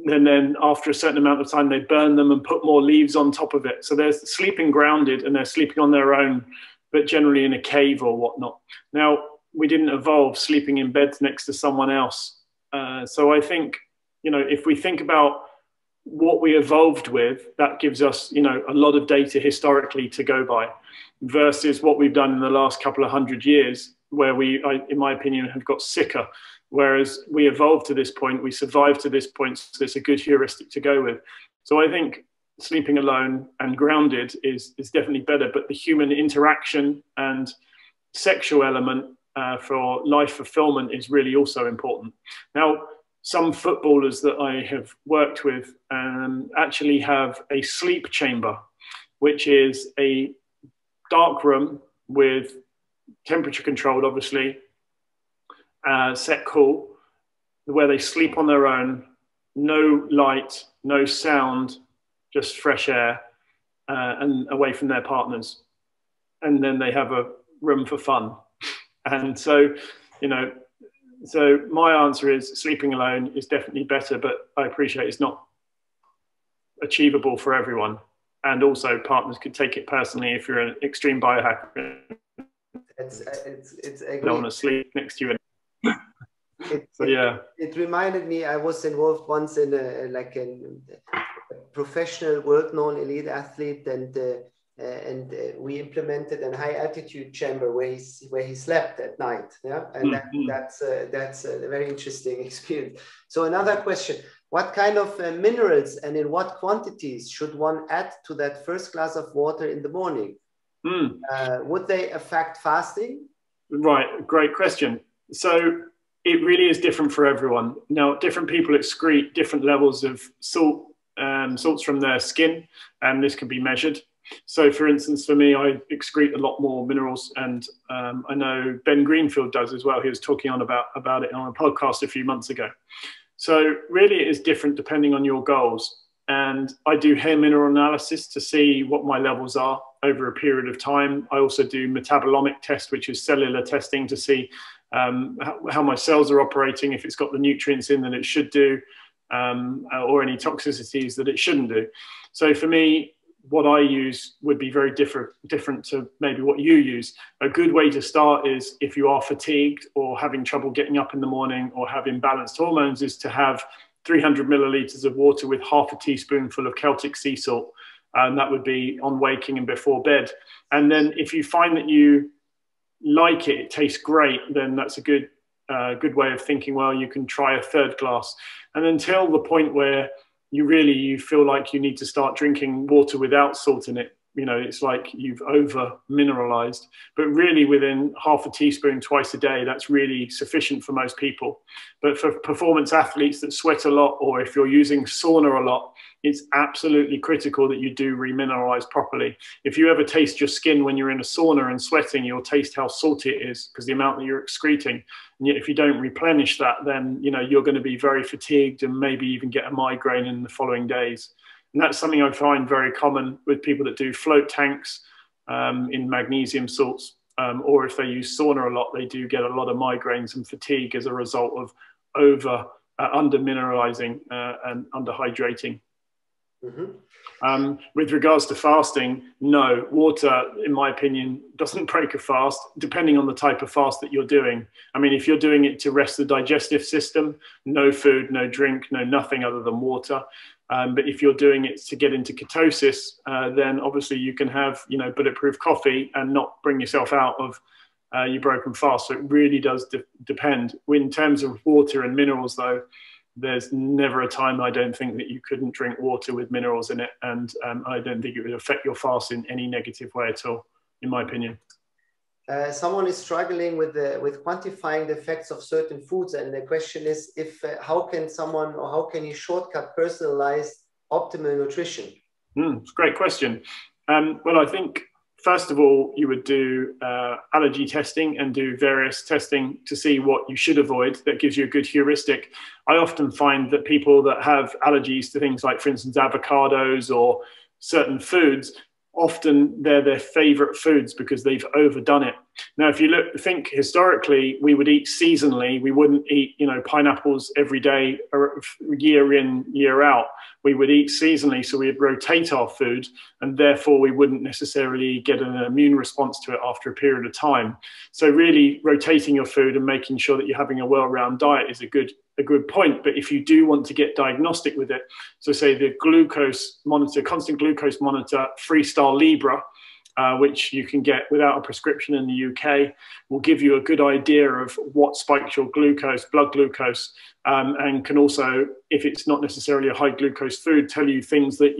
and then after a certain amount of time they burn them and put more leaves on top of it. So they're sleeping grounded and they're sleeping on their own, but generally in a cave or whatnot. Now, we didn't evolve sleeping in beds next to someone else. So I think, if we think about what we evolved with, that gives us, a lot of data historically to go by, versus what we've done in the last couple of 100 years, where in my opinion, have got sicker. Whereas we evolved to this point, we survived to this point, so it's a good heuristic to go with. So I think sleeping alone and grounded is definitely better, but the human interaction and sexual element for life fulfillment is really also important. Now, some footballers that I have worked with actually have a sleep chamber, which is a dark room with temperature controlled, obviously, set cool, where they sleep on their own, no light, no sound, just fresh air, and away from their partners. And then they have a room for fun. And so, so my answer is sleeping alone is definitely better, but I appreciate it's not achievable for everyone. And also partners could take it personally if you're an extreme biohacker. It's don't want to sleep next to you. It reminded me, I was involved once in a professional, world-known elite athlete, and we implemented a high altitude chamber where he slept at night. Yeah, and that's a very interesting experience. So another question: what kind of minerals and in what quantities should one add to that first glass of water in the morning? Would they affect fasting? Right, great question. So it really is different for everyone. Now, different people excrete different levels of salts from their skin, and this can be measured. So, for instance, for me, I excrete a lot more minerals, and I know Ben Greenfield does as well. He was talking about it on a podcast a few months ago. So really it is different depending on your goals. And I do hair mineral analysis to see what my levels are over a period of time. I also do metabolomic test, which is cellular testing to see how my cells are operating, if it's got the nutrients in that it should do, or any toxicities that it shouldn't do. So for me, what I use would be very different to maybe what you use. A good way to start is, if you are fatigued or having trouble getting up in the morning or have imbalanced hormones, is to have 300 milliliters of water with half a teaspoonful of Celtic sea salt. And that would be on waking and before bed. And then if you find that you like it, it tastes great, then that's a good way of thinking, well, you can try a third glass. And until the point where you feel like you need to start drinking water without salt in it, it's like you've over mineralized. But really within half a teaspoon twice a day, that's really sufficient for most people. But for performance athletes that sweat a lot, or if you're using sauna a lot, it's absolutely critical that you do remineralize properly. If you ever taste your skin when you're in a sauna and sweating, you'll taste how salty it is because the amount that you're excreting. And yet if you don't replenish that, then you're going to be very fatigued and maybe even get a migraine in the following days. And that's something I find very common with people that do float tanks in magnesium salts, or if they use sauna a lot, they do get a lot of migraines and fatigue as a result of under mineralizing and under hydrating. Mm-hmm. With regards to fasting, no, water, in my opinion, doesn't break a fast, depending on the type of fast that you're doing. I mean, if you're doing it to rest the digestive system, no food, no drink, no nothing other than water. But if you're doing it to get into ketosis, then obviously you can have, bulletproof coffee and not bring yourself out of your broken fast. So it really does depend. In terms of water and minerals, though, there's never a time, I don't think, that you couldn't drink water with minerals in it. And I don't think it would affect your fast in any negative way at all, in my opinion. Someone is struggling with quantifying the effects of certain foods, and the question is, how can you shortcut personalized optimal nutrition? It's a great question. Well, I think first of all, you would do allergy testing and do various testing to see what you should avoid. That gives you a good heuristic. I often find that people that have allergies to things like, for instance, avocados or certain foods, often they're their favorite foods because they've overdone it. Now, if you think historically, we would eat seasonally. We wouldn't eat, pineapples every day, year in, year out. We would eat seasonally, so we'd rotate our food, and therefore we wouldn't necessarily get an immune response to it after a period of time. So really rotating your food and making sure that you're having a well-rounded diet is a good point. But if you do want to get diagnostic with it, so say the glucose monitor, constant glucose monitor, Freestyle Libre, which you can get without a prescription in the UK, will give you a good idea of what spikes your glucose, blood glucose, and can also, if it's not necessarily a high glucose food, tell you things that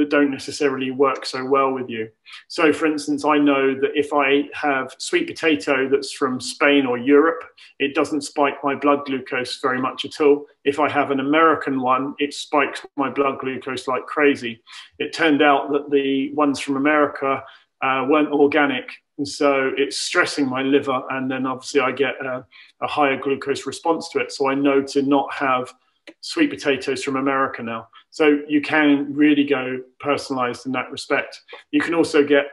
don't necessarily work so well with you. So for instance, I know that if I have sweet potato that's from Spain or Europe, it doesn't spike my blood glucose very much at all. If I have an American one, it spikes my blood glucose like crazy. It turned out that the ones from America weren't organic, and so it's stressing my liver, and then obviously I get a higher glucose response to it. So I know to not have sweet potatoes from America now. So you can really go personalized in that respect. You can also get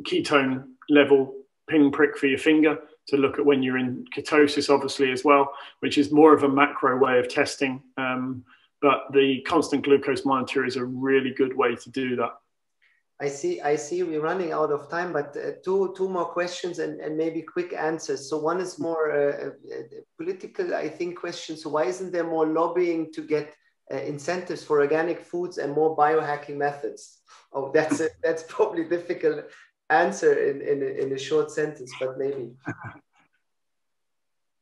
ketone level pinprick for your finger to look at when you're in ketosis, obviously, as well, which is more of a macro way of testing. But the constant glucose monitor is a really good way to do that. I see we're running out of time, but two more questions and maybe quick answers. So one is more political, I think, question. So why isn't there more lobbying to get incentives for organic foods and more biohacking methods? Oh, that's probably a difficult answer in a short sentence, but maybe.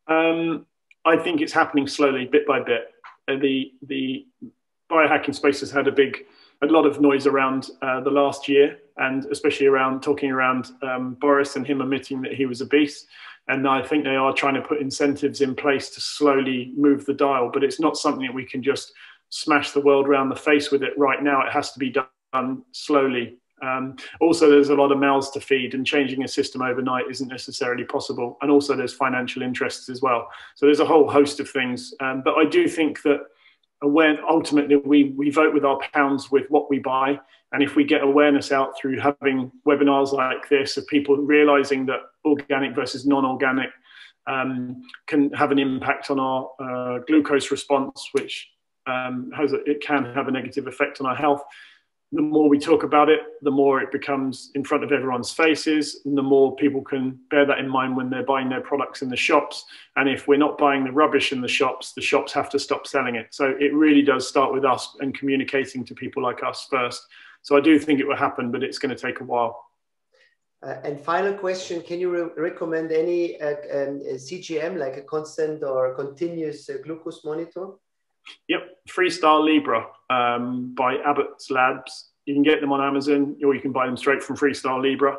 I think it's happening slowly, bit by bit. The biohacking space has had a lot of noise around the last year, and especially talking around Boris and him admitting that he was obese. And I think they are trying to put incentives in place to slowly move the dial, but it's not something that we can just smash the world around the face with it right now. It has to be done slowly. Also, there's a lot of mouths to feed, and changing a system overnight isn't necessarily possible. And also there's financial interests as well. So there's a whole host of things. But I do think that when ultimately we vote with our pounds with what we buy, and if we get awareness out through having webinars like this of people realizing that organic versus non-organic can have an impact on our glucose response, which it can have a negative effect on our health. The more we talk about it, the more it becomes in front of everyone's faces, and the more people can bear that in mind when they're buying their products in the shops. And if we're not buying the rubbish in the shops have to stop selling it. So it really does start with us and communicating to people like us first. So I do think it will happen, but it's going to take a while. And final question, can you recommend any CGM, like a constant or continuous glucose monitor? Yep, Freestyle Libre by Abbott's Labs. You can get them on Amazon, or you can buy them straight from Freestyle Libre.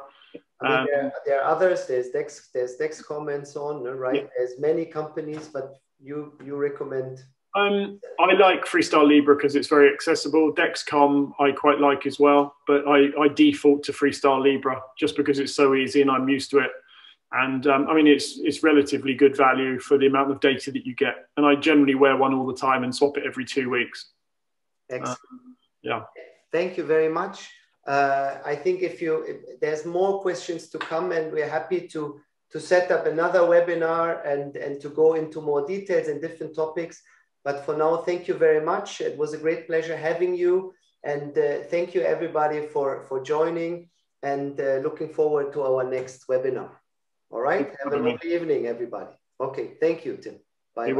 I mean, there are others. There's Dexcom and so on, right? Yeah. There's many companies, but you recommend? I like Freestyle Libre because it's very accessible. Dexcom I quite like as well, but I default to Freestyle Libre just because it's so easy and I'm used to it. And I mean, it's relatively good value for the amount of data that you get. And I generally wear one all the time and swap it every 2 weeks. Excellent. Yeah. Thank you very much. I think if there's more questions to come, and we're happy to set up another webinar and to go into more details and different topics. But for now, thank you very much. It was a great pleasure having you. And thank you everybody for joining, and looking forward to our next webinar. All right. Have a lovely evening, everybody. Okay. Thank you, Tim. Bye.